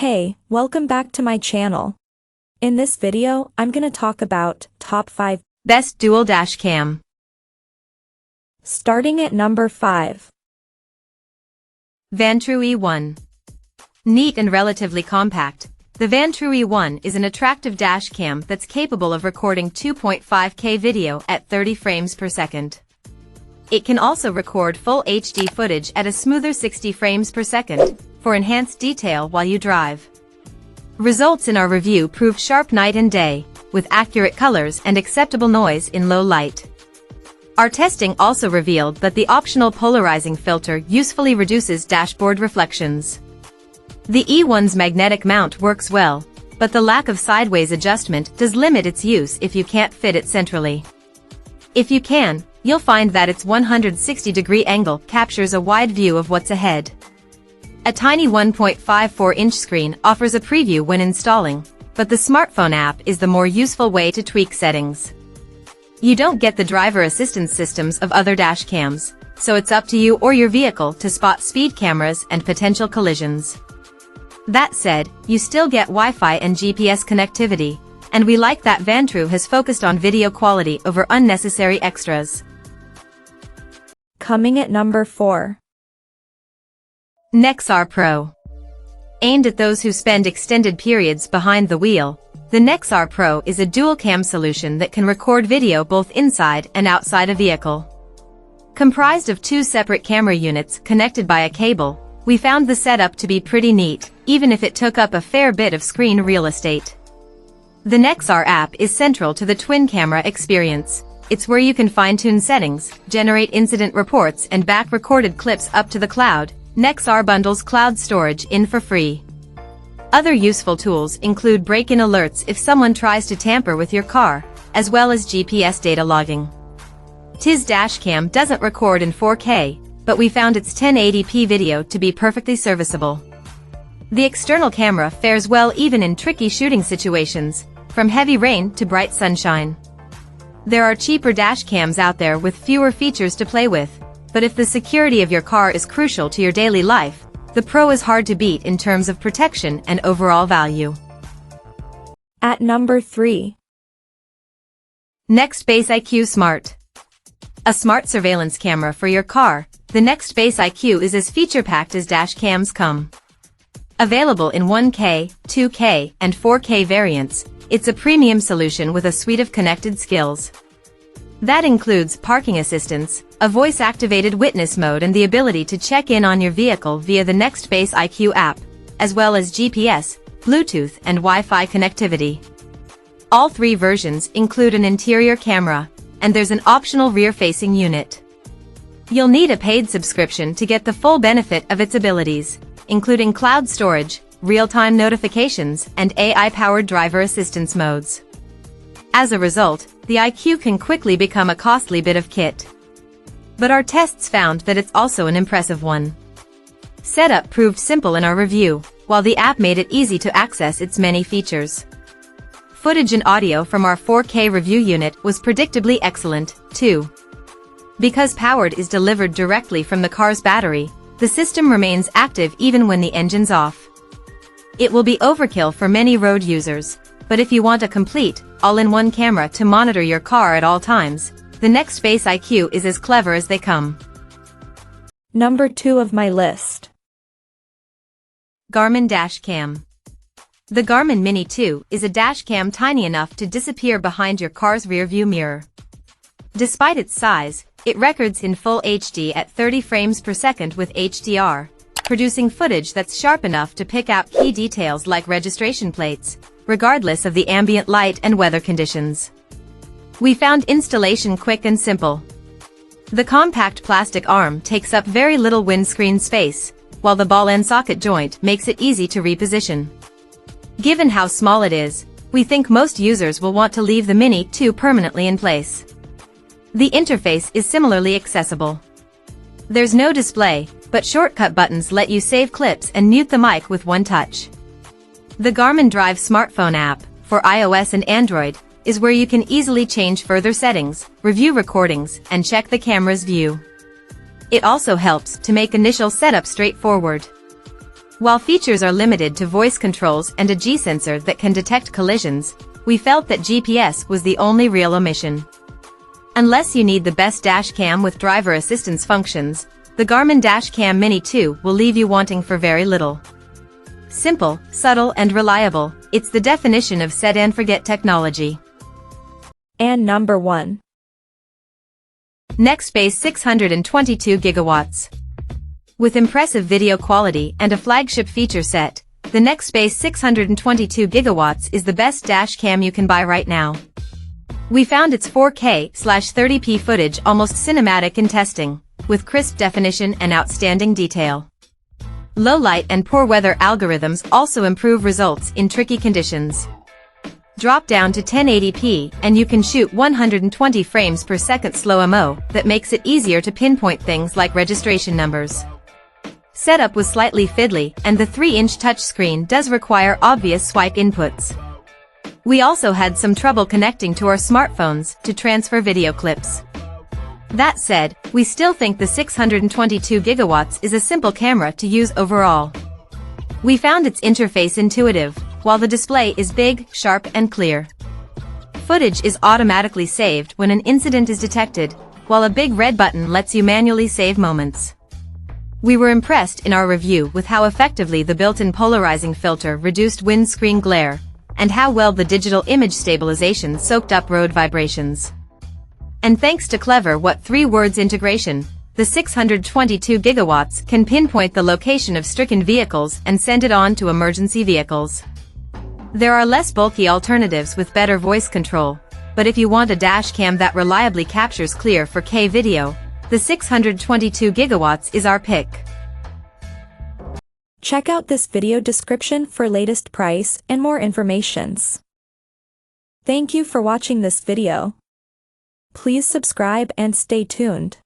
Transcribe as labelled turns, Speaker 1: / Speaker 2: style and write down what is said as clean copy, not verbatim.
Speaker 1: Hey, welcome back to my channel. In this video, I'm gonna talk about top 5
Speaker 2: best dual dash cam.
Speaker 1: Starting at number 5.
Speaker 2: Vantrue E1. Neat and relatively compact, the Vantrue E1 is an attractive dash cam that's capable of recording 2.5K video at 30 frames per second. It can also record full HD footage at a smoother 60 frames per second, for enhanced detail while you drive. Results in our review proved sharp night and day, with accurate colors and acceptable noise in low light. Our testing also revealed that the optional polarizing filter usefully reduces dashboard reflections. The E1's magnetic mount works well, but the lack of sideways adjustment does limit its use if you can't fit it centrally. If you can, you'll find that its 160-degree angle captures a wide view of what's ahead. A tiny 1.54-inch screen offers a preview when installing, but the smartphone app is the more useful way to tweak settings. You don't get the driver assistance systems of other dash cams, so it's up to you or your vehicle to spot speed cameras and potential collisions. That said, you still get Wi-Fi and GPS connectivity, and we like that Vantrue has focused on video quality over unnecessary extras.
Speaker 1: Coming at number 4.
Speaker 2: Nexar Pro. Aimed at those who spend extended periods behind the wheel, the Nexar Pro is a dual-cam solution that can record video both inside and outside a vehicle. Comprised of 2 separate camera units connected by a cable, we found the setup to be pretty neat, even if it took up a fair bit of screen real estate. The Nexar app is central to the twin camera experience. It's where you can fine-tune settings, generate incident reports and back recorded clips up to the cloud. Nexar bundles cloud storage in for free. Other useful tools include break-in alerts if someone tries to tamper with your car, as well as GPS data logging. TIS dashcam doesn't record in 4K, but we found its 1080p video to be perfectly serviceable. The external camera fares well even in tricky shooting situations, from heavy rain to bright sunshine. There are cheaper dashcams out there with fewer features to play with, but if the security of your car is crucial to your daily life, the Pro is hard to beat in terms of protection and overall value.
Speaker 1: At number 3.
Speaker 2: Nextbase IQ Smart. A smart surveillance camera for your car, the Nextbase IQ is as feature-packed as dash cams come. Available in 1K, 2K, and 4K variants, it's a premium solution with a suite of connected skills. That includes parking assistance, a voice-activated witness mode and the ability to check in on your vehicle via the Nextbase IQ app, as well as GPS, Bluetooth and Wi-Fi connectivity. All 3 versions include an interior camera, and there's an optional rear-facing unit. You'll need a paid subscription to get the full benefit of its abilities, including cloud storage, real-time notifications, and AI-powered driver assistance modes. As a result, the IQ can quickly become a costly bit of kit. But our tests found that it's also an impressive one. Setup proved simple in our review, while the app made it easy to access its many features. Footage and audio from our 4K review unit was predictably excellent, too. Because power is delivered directly from the car's battery, the system remains active even when the engine's off. It will be overkill for many road users, but if you want a complete, all-in-one camera to monitor your car at all times, the Nextbase IQ is as clever as they come.
Speaker 1: Number 2 of my list.
Speaker 2: Garmin Dashcam. The Garmin Mini 2 is a dashcam tiny enough to disappear behind your car's rearview mirror. Despite its size, it records in full HD at 30 frames per second with HDR, producing footage that's sharp enough to pick out key details like registration plates, regardless of the ambient light and weather conditions. We found installation quick and simple. The compact plastic arm takes up very little windscreen space, while the ball and socket joint makes it easy to reposition. Given how small it is, we think most users will want to leave the Mini 2 permanently in place. The interface is similarly accessible. There's no display, but shortcut buttons let you save clips and mute the mic with one touch. The Garmin Drive smartphone app, for iOS and Android, is where you can easily change further settings, review recordings, and check the camera's view. It also helps to make initial setup straightforward. While features are limited to voice controls and a G-sensor that can detect collisions, we felt that GPS was the only real omission. Unless you need the best dash cam with driver assistance functions, the Garmin Dash Cam Mini 2 will leave you wanting for very little. Simple, subtle and reliable, it's the definition of set and forget technology.
Speaker 1: And number 1.
Speaker 2: Nextbase 622 gigawatts. With impressive video quality and a flagship feature set, the Nextbase 622 gigawatts is the best dash cam you can buy right now. We found its 4K/30p footage almost cinematic in testing, with crisp definition and outstanding detail. Low light and poor weather algorithms also improve results in tricky conditions. Drop down to 1080p and you can shoot 120 frames per second slow-mo that makes it easier to pinpoint things like registration numbers. Setup was slightly fiddly and the 3-inch touchscreen does require obvious swipe inputs. We also had some trouble connecting to our smartphones to transfer video clips. That said, we still think the 622 gigawatts is a simple camera to use overall. We found its interface intuitive, while the display is big, sharp and clear. Footage is automatically saved when an incident is detected, while a big red button lets you manually save moments. We were impressed in our review with how effectively the built-in polarizing filter reduced windscreen glare, and how well the digital image stabilization soaked up road vibrations. And thanks to clever 3 words integration, the 622 gigawatts can pinpoint the location of stricken vehicles and send it on to emergency vehicles. There are less bulky alternatives with better voice control, but if you want a dash cam that reliably captures clear 4K video, the 622 gigawatts is our pick.
Speaker 1: Check out this video description for latest price and more informations. Thank you for watching this video. Please subscribe and stay tuned.